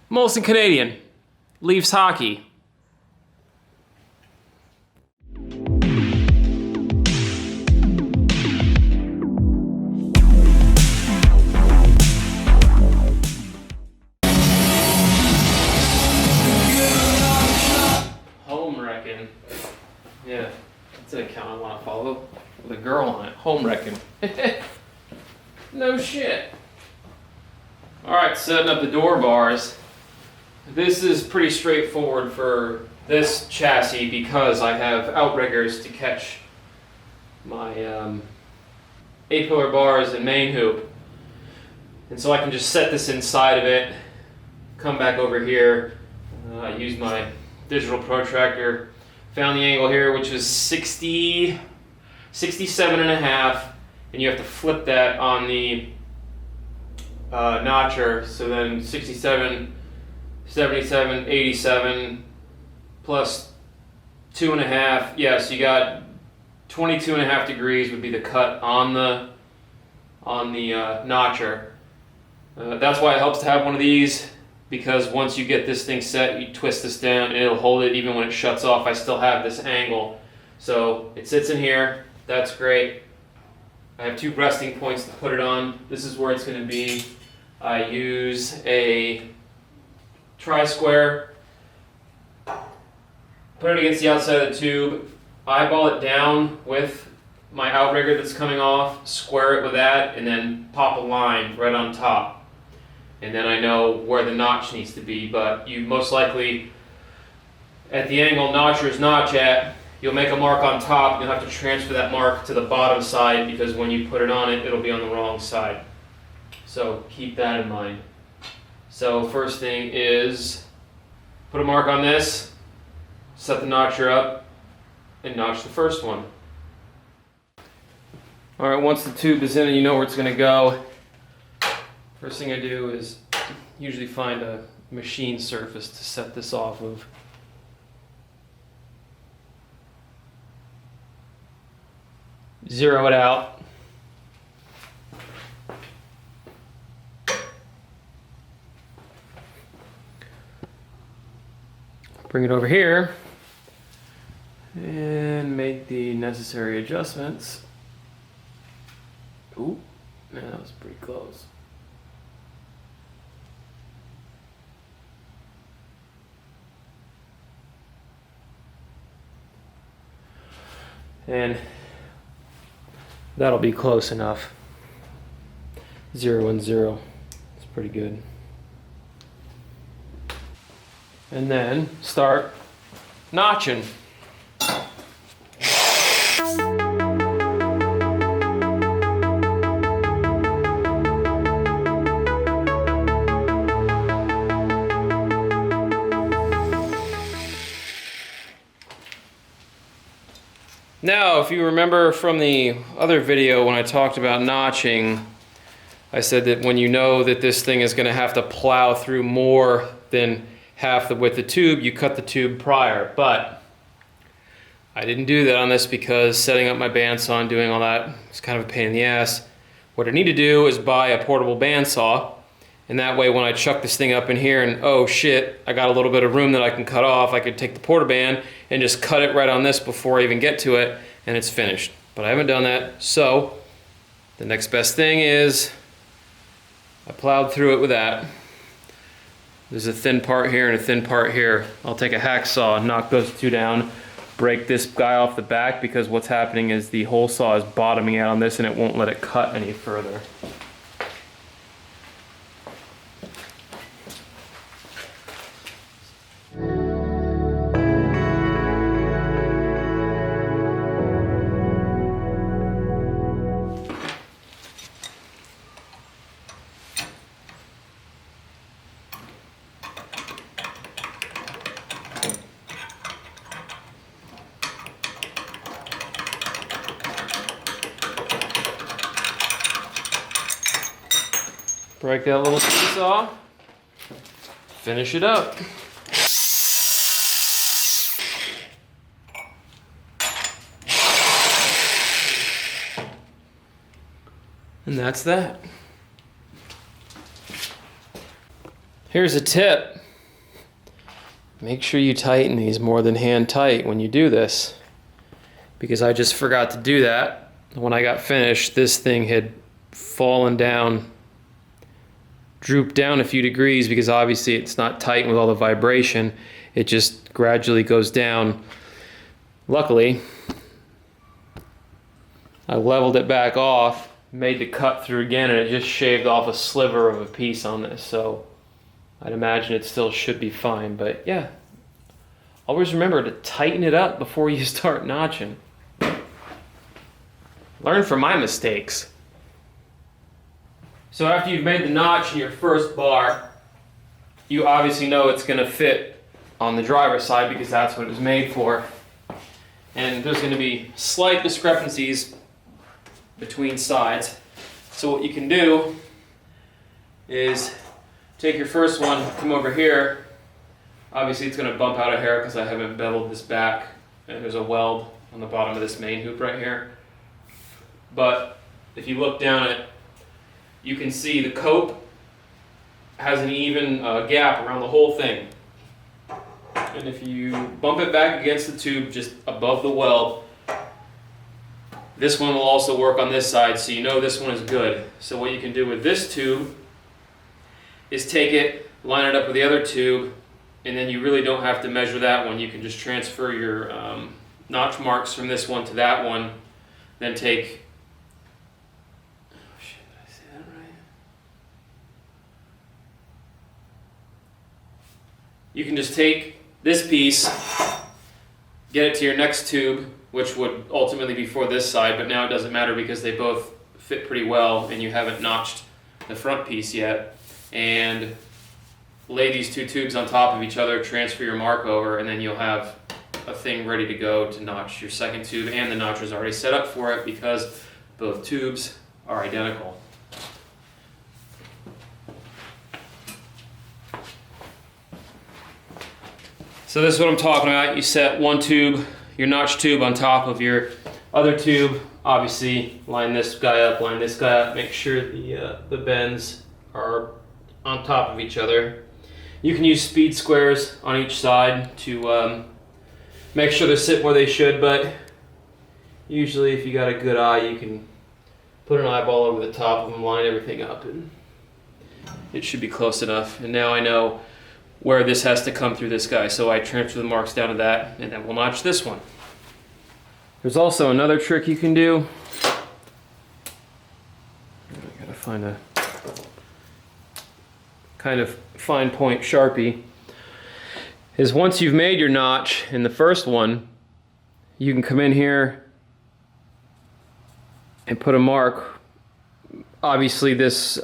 Molson Canadian. Leafs hockey. Home wrecking. Yeah, that's an account I want to follow with a girl on it. Home wrecking. No shit. Alright, setting up the door bars. This is pretty straightforward for this chassis because I have outriggers to catch my 8-pillar bars and main hoop. And so I can just set this inside of it, come back over here, use my digital protractor, found the angle here, which is 67 and a half, and you have to flip that on the notcher, so then 67, 77, 87 plus 2.5, yeah, so you got 22.5 degrees would be the cut on the notcher. That's why it helps to have one of these, because once you get this thing set, you twist this down and it'll hold it even when it shuts off. I still have this angle, so it sits in here. That's great. I have 2 resting points to put it on. This is where it's going to be. I use a tri-square, put it against the outside of the tube, eyeball it down with my outrigger that's coming off, square it with that, and then pop a line right on top. And then I know where the notch needs to be, but you most likely, at the angle notcher's notch at, you'll make a mark on top, you'll have to transfer that mark to the bottom side because when you put it on it, it'll be on the wrong side. So keep that in mind. So first thing is, put a mark on this, set the notcher up, and notch the first one. Alright, once the tube is in and you know where it's going to go, first thing I do is usually find a machine surface to set this off of. Zero it out. Bring it over here and make the necessary adjustments. Ooh, man, that was pretty close. And that'll be close enough. 0 and 0. It's pretty good. And then start notching. Now, if you remember from the other video when I talked about notching, I said that when you know that this thing is going to have to plow through more than half the width of the tube, you cut the tube prior. But I didn't do that on this because setting up my bandsaw and doing all that is kind of a pain in the ass. What I need to do is buy a portable bandsaw, and that way when I chuck this thing up in here and oh shit, I got a little bit of room that I can cut off, I could take the portaband and just cut it right on this before I even get to it, and it's finished. But I haven't done that, so the next best thing is I plowed through it with that. There's a thin part here and a thin part here. I'll take a hacksaw and knock those 2 down, break this guy off the back, because what's happening is the hole saw is bottoming out on this and it won't let it cut any further. Break that little piece off, finish it up. And that's that. Here's a tip. Make sure you tighten these more than hand tight when you do this, because I just forgot to do that. When I got finished, this thing had fallen down, drooped down a few degrees, because obviously it's not tight with all the vibration. It just gradually goes down. Luckily, I leveled it back off, made the cut through again, and it just shaved off a sliver of a piece on this. So I'd imagine it still should be fine, but yeah. Always remember to tighten it up before you start notching. Learn from my mistakes. So after you've made the notch in your first bar, you obviously know it's going to fit on the driver's side because that's what it was made for. And there's going to be slight discrepancies between sides. So what you can do is take your first one, come over here. Obviously it's going to bump out a hair because I haven't beveled this back, and there's a weld on the bottom of this main hoop right here. But if you look down it, you can see the cope has an even gap around the whole thing. And if you bump it back against the tube just above the weld, this one will also work on this side, so you know this one is good. So what you can do with this tube is take it, line it up with the other tube, and then you really don't have to measure that one. You can just transfer your notch marks from this one to that one, then take, oh shit, did I say that right? You can just take this piece, get it to your next tube, which would ultimately be for this side, but now it doesn't matter because they both fit pretty well and you haven't notched the front piece yet. And lay these two tubes on top of each other, transfer your mark over, and then you'll have a thing ready to go to notch your second tube, and the notcher is already set up for it because both tubes are identical. So this is what I'm talking about. You set one tube, your notch tube, on top of your other tube. Obviously, line this guy up, line this guy up. Make sure the bends are on top of each other. You can use speed squares on each side to make sure they sit where they should, but usually if you got a good eye, you can put an eyeball over the top of them, line everything up, and it should be close enough. And now I know where this has to come through this guy, so I transfer the marks down to that, and then we'll notch this one. There's also another trick you can do. I gotta find a kind of fine point Sharpie. Is once you've made your notch in the first one, you can come in here and put a mark. Obviously this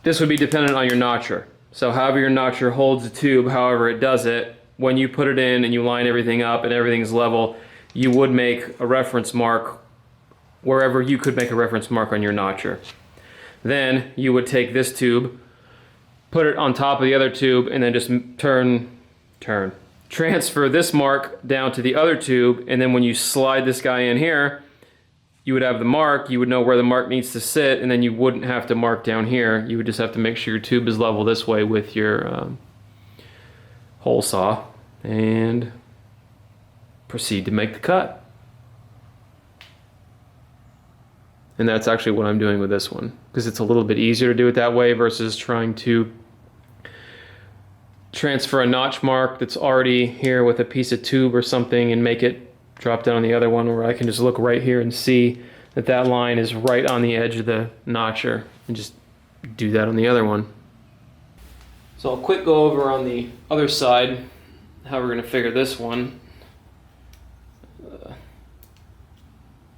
this would be dependent on your notcher. So however your notcher holds the tube, however it does it, when you put it in and you line everything up and everything's level, you would make a reference mark wherever you could make a reference mark on your notcher. Then you would take this tube, put it on top of the other tube, and then just transfer this mark down to the other tube, and then when you slide this guy in here, you would have the mark, you would know where the mark needs to sit, and then you wouldn't have to mark down here. You would just have to make sure your tube is level this way with your hole saw, and proceed to make the cut. And that's actually what I'm doing with this one, because it's a little bit easier to do it that way versus trying to transfer a notch mark that's already here with a piece of tube or something and make it drop down on the other one, where I can just look right here and see that that line is right on the edge of the notcher, and just do that on the other one. So I'll quick go over on the other side how we're going to figure this one.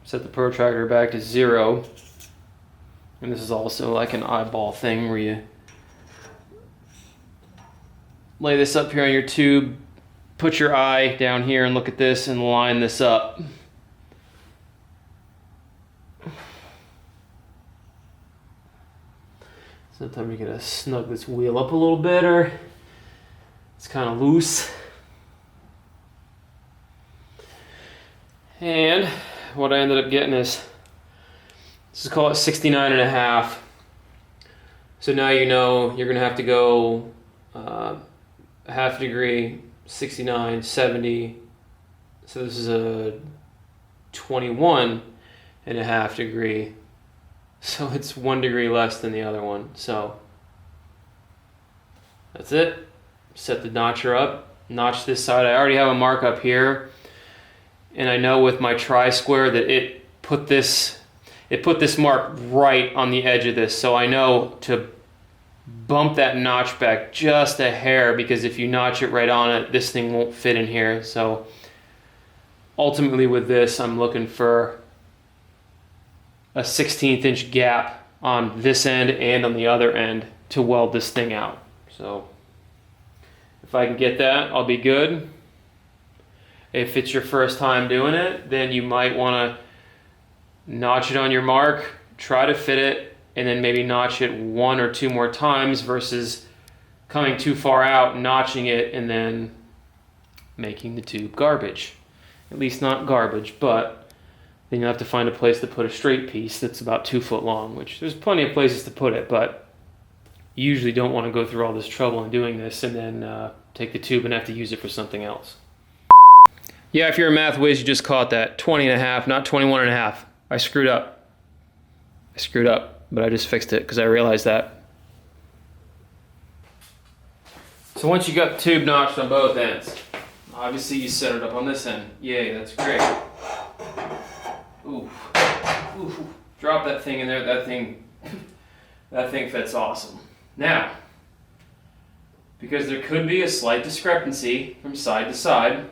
Set the protractor back to 0, and this is also like an eyeball thing where you lay this up here on your tube, put your eye down here and look at this and line this up. Sometimes you gotta snug this wheel up a little better. It's kind of loose. And what I ended up getting is, let's just call it 69.5. So now you know you're gonna have to go a half a degree, 69, 70. So this is a 21.5 degree. So it's 1 degree less than the other one. So that's it. Set the notcher up, notch this side. I already have a mark up here. And I know with my tri-square that it put this mark right on the edge of this. So I know to bump that notch back just a hair, because if you notch it right on it, this thing won't fit in here. So ultimately with this, I'm looking for a 1/16 inch gap on this end and on the other end to weld this thing out. So if I can get that, I'll be good. If it's your first time doing it, then you might want to notch it on your mark, try to fit it, and then maybe notch it 1 or 2 more times versus coming too far out, notching it, and then making the tube garbage. At least not garbage, but then you'll have to find a place to put a straight piece that's about 2 foot long, which there's plenty of places to put it, but you usually don't want to go through all this trouble in doing this and then take the tube and have to use it for something else. Yeah, if you're a math whiz, you just caught that. 20.5, not 21.5. I screwed up. But I just fixed it because I realized that. So once you got the tube notched on both ends, obviously you set it up on this end. Yay, that's great. Ooh. Ooh. Drop that thing in there. That thing fits awesome. Now, because there could be a slight discrepancy from side to side,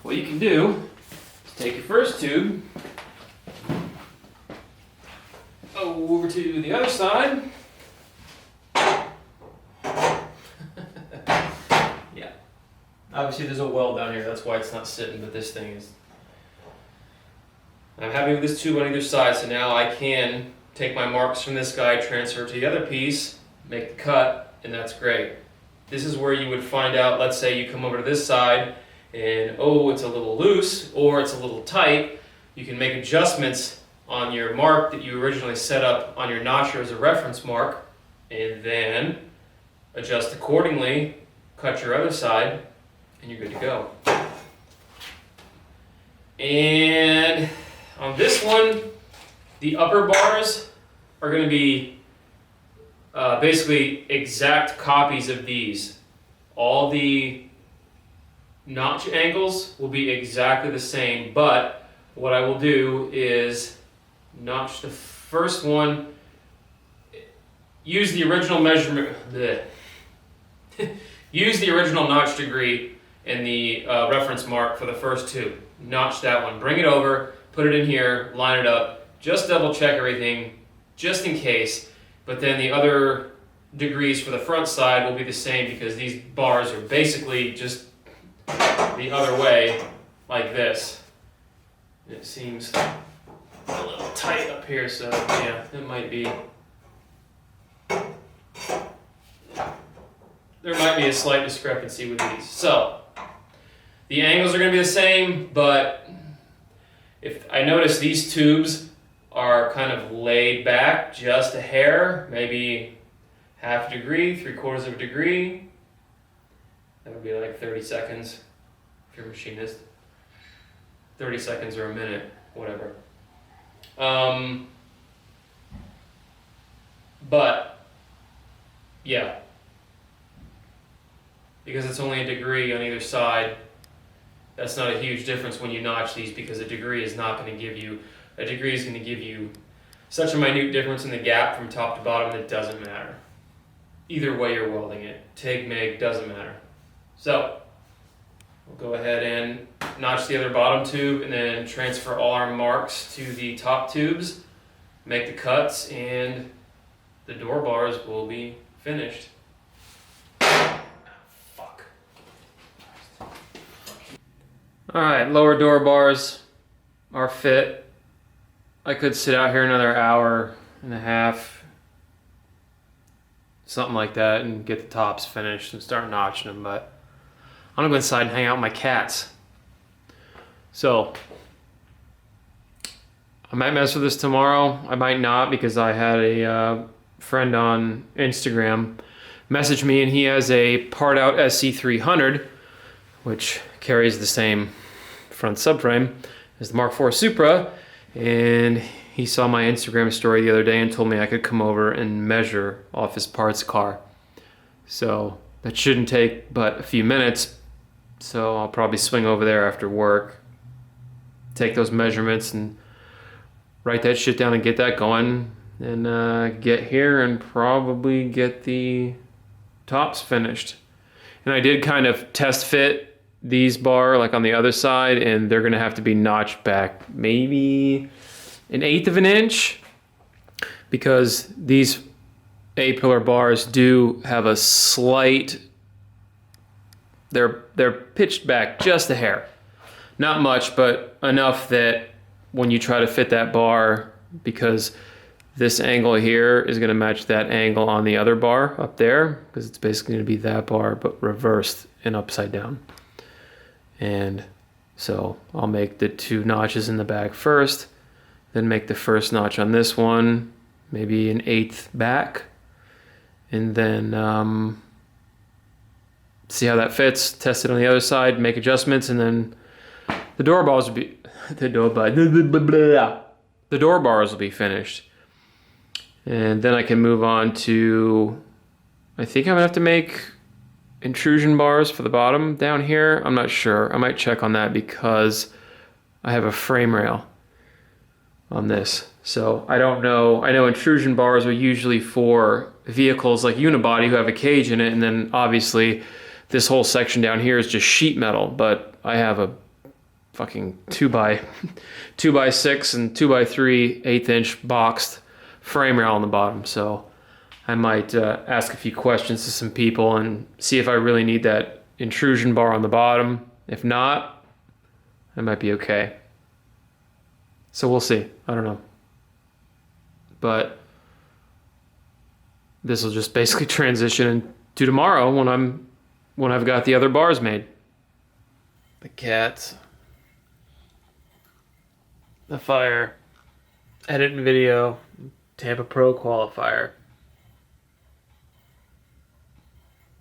what you can do is take your first tube over to the other side. Yeah. Obviously there's a weld down here, that's why it's not sitting, but this thing is. I'm happy with this tube on either side, so now I can take my marks from this guy, transfer to the other piece, make the cut, and that's great. This is where you would find out, let's say you come over to this side, and oh, it's a little loose or it's a little tight. You can make adjustments on your mark that you originally set up on your notcher as a reference mark, and then adjust accordingly, cut your other side, and you're good to go. And on this one, the upper bars are going to be basically exact copies of these. All the notch angles will be exactly the same, but what I will do is notch the first one, use the original measurement, use the original notch degree and the reference mark for the first two. Notch that one, bring it over, put it in here, line it up, just double check everything, just in case, but then the other degrees for the front side will be the same because these bars are basically just the other way, like this. It seems a little tight up here, so yeah, it might be. There might be a slight discrepancy with these. So the angles are going to be the same, but if I notice these tubes are kind of laid back just a hair, maybe half a degree, 3/4 of a degree. That would be like 30 seconds if you're a machinist. 30 seconds or a minute, whatever. But yeah, because it's only a degree on either side, that's not a huge difference when you notch these, because a degree is not going to give you, a degree is going to give you such a minute difference in the gap from top to bottom that it doesn't matter. Either way you're welding it, TIG, MIG, doesn't matter. So we'll go ahead and notch the other bottom tube and then transfer all our marks to the top tubes, make the cuts, and the door bars will be finished. Fuck. Alright, lower door bars are fit. I could sit out here another hour and a half, something like that, and get the tops finished and start notching them, but I'm gonna go inside and hang out with my cats. So I might mess with this tomorrow. I might not, because I had a friend on Instagram messaged me, and he has a part out SC300, which carries the same front subframe as the Mark IV Supra, and he saw my Instagram story the other day and told me I could come over and measure off his parts car. So that shouldn't take but a few minutes, so I'll probably swing over there after work, take those measurements and write that shit down and get that going, and get here and probably get the tops finished. And I did kind of test fit these bar like on the other side, and they're gonna have to be notched back maybe 1/8 of an inch, because these A-pillar bars do have a slight, they're pitched back just a hair. Not much, but enough that when you try to fit that bar, because this angle here is going to match that angle on the other bar up there, because it's basically going to be that bar but reversed and upside down. And so I'll make the 2 notches in the back first, then make the first notch on this one, maybe 1/8 back, and then see how that fits, test it on the other side, make adjustments, and then the door bars will be the door bars will be finished. And then I can move on to, I think I'm gonna have to make intrusion bars for the bottom down here. I'm not sure. I might check on that because I have a frame rail on this. So I don't know. I know intrusion bars are usually for vehicles like unibody who have a cage in it, and then obviously this whole section down here is just sheet metal, but I have a fucking 2x6 and 2x3 1/8" boxed frame rail on the bottom. So I might ask a few questions to some people and see if I really need that intrusion bar on the bottom. If not, I might be okay. So we'll see. I don't know. But this will just basically transition into tomorrow when I've got the other bars made. The cats. The fire. Editing video. Tampa Pro qualifier.